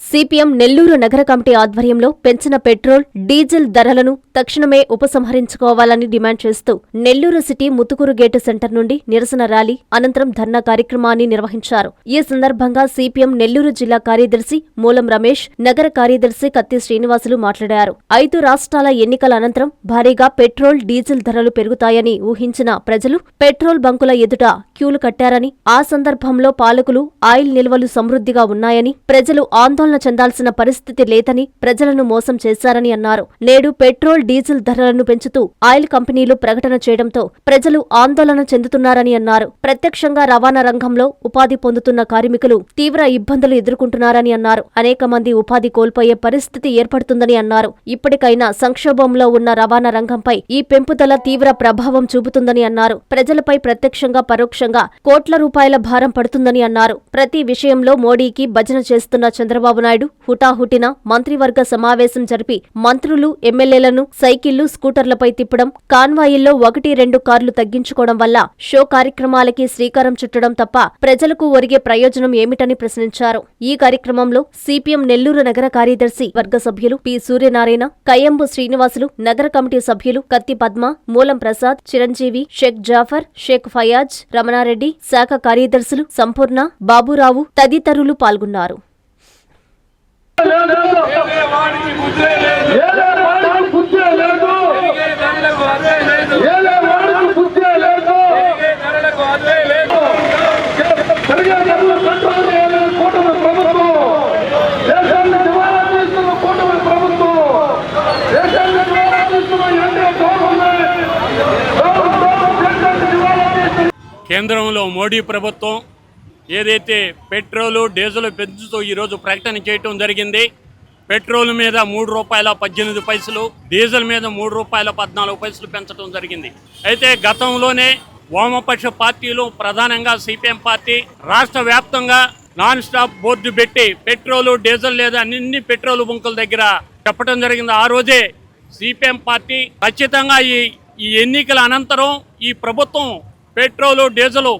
CPM Nellore నగర committee ఆధ్వర్యంలో పెంచిన పెట్రోల్, డీజిల్ ధరలను తక్షణమే ఉపసంహరించుకోవాలని డిమాండ్ చేస్తూ Nellore city Muthukur gate centre నుండి నిరసన ర్యాలీ అనంతరం ధర్నా కార్యక్రమాన్ని నిర్వహించారు. ఈ సందర్భంగా సిపిఎం నెల్లూరు జిల్లా కార్యదర్శి మూలం రమేష్, నగర కార్యదర్శి కత్తి శ్రీనివాసులు మాట్లాడారు. 5 రాష్ట్రాల ఎన్నికల అనంతరం భారీగా పెట్రోల్, డీజిల్ ధరలు పెరుగుతాయని ఊహించిన ప్రజలు పెట్రోల్ బంకుల ఎదుట క్యూలు కట్టారని, ఆ సందర్భంలో పాలకులు ఆయిల్ నిల్వలు సమృద్ధిగా ఉన్నాయని, ప్రజలు ఆందోళన చెందాల్సిన పరిస్థితి లేదని ప్రజలను మోసం చేశారని అన్నారు. నేడు పెట్రోల్, డీజిల్ ధరలను పెంచుతూ ఆయిల్ కంపెనీలు ప్రకటన చేయడంతో ప్రజలు ఆందోళన చెందుతున్నారని అన్నారు. ప్రత్యక్షంగా రవాణా రంగంలో ఉపాధి పొందుతున్న కార్మికులు తీవ్ర ఇబ్బందులు ఎదుర్కొంటున్నారని అన్నారు. అనేక మంది ఉపాధి కోల్పోయే పరిస్థితి ఏర్పడుతుందని అన్నారు. ఇప్పటికైనా సంక్షోభంలో ఉన్న రవాణా రంగంపై ఈ పెంపుదల తీవ్ర ప్రభావం చూపుతుందని అన్నారు. ప్రజలపై ప్రత్యక్షంగా, పరోక్షంగా కోట్ల రూపాయల భారం పడుతుందని అన్నారు. ప్రతి విషయంలో మోడీకి భజన చేస్తున్న చంద్రబాబు నాయుడు హుటాహుటిన మంత్రివర్గ సమావేశం జరిపి మంత్రులు, ఎమ్మెల్యేలను సైకిళ్లు, స్కూటర్లపై తిప్పడం, కాన్వాయిల్లో 1-2 కార్లు తగ్గించుకోవడం వల్ల షో కార్యక్రమాలకి శ్రీకారం చుట్టడం తప్ప ప్రజలకు ఒరిగే ప్రయోజనం ఏమిటని ప్రశ్నించారు. ఈ కార్యక్రమంలో సిపిఎం నెల్లూరు నగర కార్యదర్శి వర్గ సభ్యులు పి సూర్యనారాయణ, కయ్యంబు శ్రీనివాసులు, నగర కమిటీ సభ్యులు కత్తి పద్మ, మూలం ప్రసాద్, చిరంజీవి, షేక్ జాఫర్, షేక్ ఫయాజ్, రమణారెడ్డి, శాఖ కార్యదర్శులు సంపూర్ణ, బాబురావు తదితరులు పాల్గొన్నారు. కేంద్రంలో మోడీ ప్రభుత్వం ఏదైతే పెట్రోలు, డీజిల్ పెంచుతూ ఈరోజు ప్రకటన చేయటం జరిగింది. పెట్రోల్ మీద ₹3.18, డీజిల్ మీద ₹3.14 పెంచడం జరిగింది. అయితే గతంలోనే వామపక్ష పార్టీలు, ప్రధానంగా సిపిఎం పార్టీ రాష్ట్ర వ్యాప్తంగా నాన్ స్టాప్ బోర్డు పెట్టి పెట్రోలు, డీజిల్ లేదా అన్ని పెట్రోల్ బంకుల దగ్గర చెప్పడం జరిగింది. ఆ రోజే సిపిఎం పార్టీ ఖచ్చితంగా ఈ ఎన్నికల అనంతరం ఈ ప్రభుత్వం పెట్రోలు, డీజిల్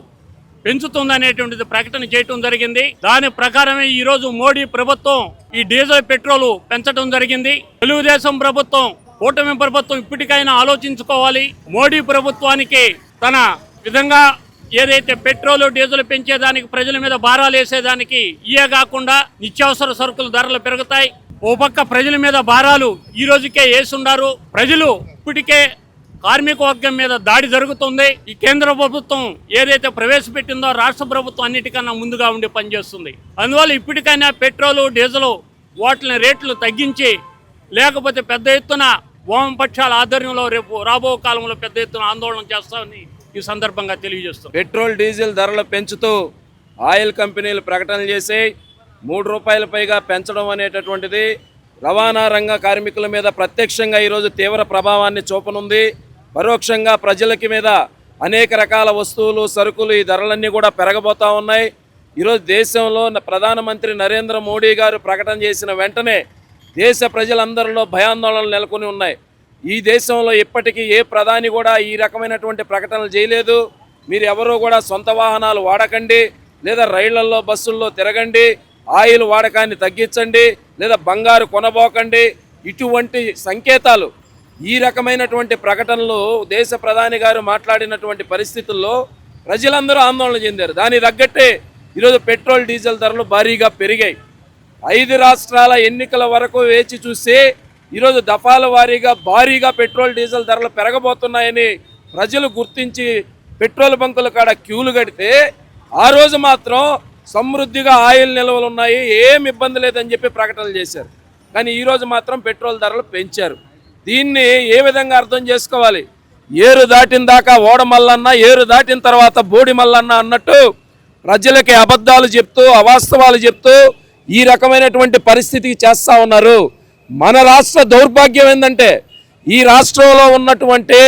పెంచుతుందనేటువంటిది ప్రకటన చేయటం జరిగింది. దాని ప్రకారమే ఈ రోజు మోడీ ప్రభుత్వం ఈ డీజిల్, పెట్రోల్ పెంచడం జరిగింది. తెలుగుదేశం ప్రభుత్వం, కూటమి ప్రభుత్వం ఇప్పటికైనా ఆలోచించుకోవాలి. మోడీ ప్రభుత్వానికి తన విధంగా ఏదైతే పెట్రోల్, డీజిల్ పెంచేదానికి, ప్రజల మీద భారాలు వేసేదానికి ఇయే కాకుండా నిత్యావసర సరుకుల ధరలు పెరుగుతాయి. ఓ పక్క ప్రజల మీద భారాలు ఈ రోజుకే వేసుండారు. ప్రజలు ఇప్పటికే కార్మిక వర్గం మీద దాడి జరుగుతుంది. ఈ కేంద్ర ప్రభుత్వం ఏదైతే ప్రవేశపెట్టిందో రాష్ట్ర ప్రభుత్వం అన్నిటికన్నా ముందుగా ఉండి పనిచేస్తుంది. అందువల్ల ఇప్పటికైనా పెట్రోలు, డీజిల్ వాటిని రేట్లు తగ్గించి, లేకపోతే పెద్ద ఎత్తున వామపక్షాల ఆధ్వర్యంలో రేపు రాబో కాలంలో పెద్ద ఎత్తున ఆందోళన చేస్తామని ఈ సందర్భంగా తెలియజేస్తాం. పెట్రోల్, డీజిల్ ధరలు పెంచుతూ ఆయిల్ కంపెనీలు ప్రకటనలు చేసి ₹3 పైగా పెంచడం అనేటటువంటిది రవాణా రంగ కార్మికుల మీద ప్రత్యక్షంగా ఈరోజు తీవ్ర ప్రభావాన్ని చూపనుంది. పరోక్షంగా ప్రజలకి మీద అనేక రకాల వస్తువులు, సరుకులు, ఈ ధరలన్నీ కూడా పెరగబోతూ ఉన్నాయి. ఈరోజు దేశంలో ప్రధానమంత్రి నరేంద్ర మోడీ గారు ప్రకటన చేసిన వెంటనే దేశ ప్రజలందరిలో భయాందోళనలు నెలకొని ఉన్నాయి. ఈ దేశంలో ఇప్పటికీ ఏ ప్రధాని కూడా ఈ రకమైనటువంటి ప్రకటనలు చేయలేదు. మీరు ఎవరూ కూడా సొంత వాహనాలు వాడకండి, లేదా రైళ్లలో, బస్సుల్లో తిరగండి, ఆయిల్ వాడకాన్ని తగ్గించండి, లేదా బంగారు కొనబోకండి, ఇటువంటి సంకేతాలు, ఈ రకమైనటువంటి ప్రకటనలు దేశ ప్రధాని గారు మాట్లాడినటువంటి పరిస్థితుల్లో ప్రజలందరూ ఆందోళన చెందారు. దానికి తగ్గట్టే ఈరోజు పెట్రోల్, డీజిల్ ధరలు భారీగా పెరిగాయి. 5 రాష్ట్రాల ఎన్నికల వరకు వేచి చూసి ఈరోజు దఫాల వారీగా భారీగా పెట్రోల్, డీజిల్ ధరలు పెరగబోతున్నాయని ప్రజలు గుర్తించి పెట్రోల్ బంకుల కాడ క్యూలు కడితే, ఆ రోజు మాత్రం సమృద్ధిగా ఆయిల్ నిల్వలు ఉన్నాయి, ఏం ఇబ్బంది లేదని చెప్పి ప్రకటనలు చేశారు. కానీ ఈరోజు మాత్రం పెట్రోల్ ధరలు పెంచారు. దీన్ని ఏ విధంగా అర్థం చేసుకోవాలి? ఏరు దాటిన దాకా ఓడ మల్లన్న, ఏరు దాటిన తర్వాత బోడి మల్లన్న అన్నట్టు ప్రజలకి అబద్ధాలు చెప్తూ, అవాస్తవాలు చెప్తూ ఈ రకమైనటువంటి పరిస్థితికి చేస్తూ ఉన్నారు. మన రాష్ట్ర దౌర్భాగ్యం ఏంటంటే, ఈ రాష్ట్రంలో ఉన్నటువంటి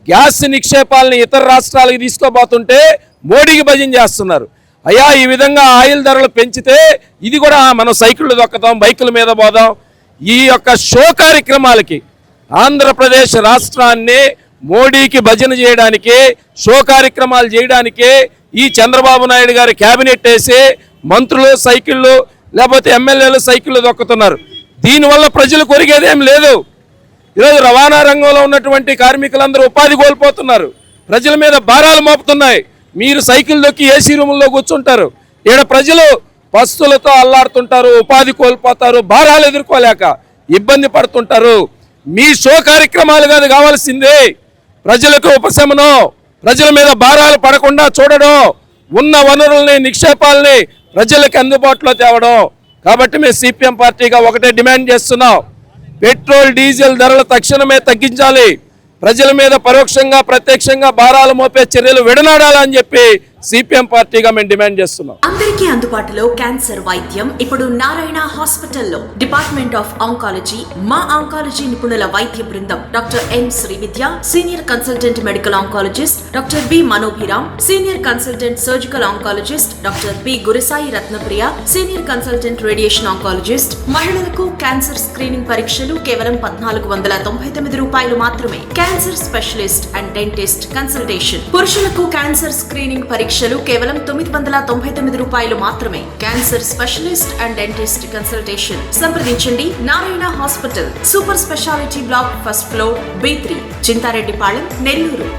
గ్యాస్ నిక్షేపాలని ఇతర రాష్ట్రాలకు తీసుకోబోతుంటే మోడీకి భజన చేస్తున్నారు. అయ్యా, ఈ విధంగా ఆయిల్ ధరలు పెంచితే ఇది కూడా మనం సైకిళ్ళు దొక్కతాం, బైకుల మీద పోదాం, ఈ యొక్క షో కార్యక్రమాలకి ఆంధ్రప్రదేశ్ రాష్ట్రాన్ని మోడీకి భజన చేయడానికి, షో కార్యక్రమాలు చేయడానికి ఈ చంద్రబాబు నాయుడు గారి కేబినెట్ వేసి మంత్రులు, సైకిళ్ళు లేకపోతే ఎమ్మెల్యేలు సైకిళ్ళు దొక్కుతున్నారు. దీనివల్ల ప్రజలు కొరిగేదేం లేదు. ఈరోజు రవాణా రంగంలో ఉన్నటువంటి కార్మికులందరూ ఉపాధి కోల్పోతున్నారు, ప్రజల మీద భారాలు మోపుతున్నాయి. మీరు సైకిల్ దొక్కి ఏసీ రూముల్లో కూర్చుంటారు, ఈడ ప్రజలు పస్తులతో అల్లాడుతుంటారు, ఉపాధి కోల్పోతారు, భారాలు ఎదుర్కోలేక ఇబ్బంది పడుతుంటారు. మీ షో కార్యక్రమాలు కాదు కావాల్సిందే, ప్రజలకు ఉపశమనం, ప్రజల మీద భారాలు పడకుండా చూడడం, ఉన్న వనరుల్ని నిక్షేపాలని ప్రజలకు అందుబాటులో తేవడం. కాబట్టి మేము సిపిఎం పార్టీగా ఒకటే డిమాండ్ చేస్తున్నాం, పెట్రోల్ డీజిల్ ధరలు తక్షణమే తగ్గించాలి, ప్రజల మీద పరోక్షంగా ప్రత్యక్షంగా భారాలు మోపే చర్యలు విడనాడాలని చెప్పి సిపిఎం పార్టీగా మేము డిమాండ్ చేస్తున్నాం. అందరికీ అందుబాటులో క్యాన్సర్ వైద్యం ఇప్పుడు నారాయణ హాస్పిటల్లో. డిపార్ట్మెంట్ ఆఫ్ ఆంకాలజీ, మా ఆంకాలజీ నిపుణుల వైద్య బృందం doctor M Srividya, senior consultant medical oncologist doctor B Manobhiram, senior consultant surgical oncologist doctor B Gurisai Ratnapriya, senior consultant radiation oncologist. మహిళలకు క్యాన్సర్ స్క్రీనింగ్ పరీక్షలు కేవలం 1499 రూపాయలు మాత్రమే. Cancer specialist and dentist consultation. పురుషులకు క్యాన్సర్ స్క్రీనింగ్ పరీక్షలు కేవలం 999 రూపాయలు మాత్రమే. Cancer specialist and dentist consultation. సంప్రదించండి Narayana hospital, super speciality block, first floor, B3, Chintareddypalem, Nellore.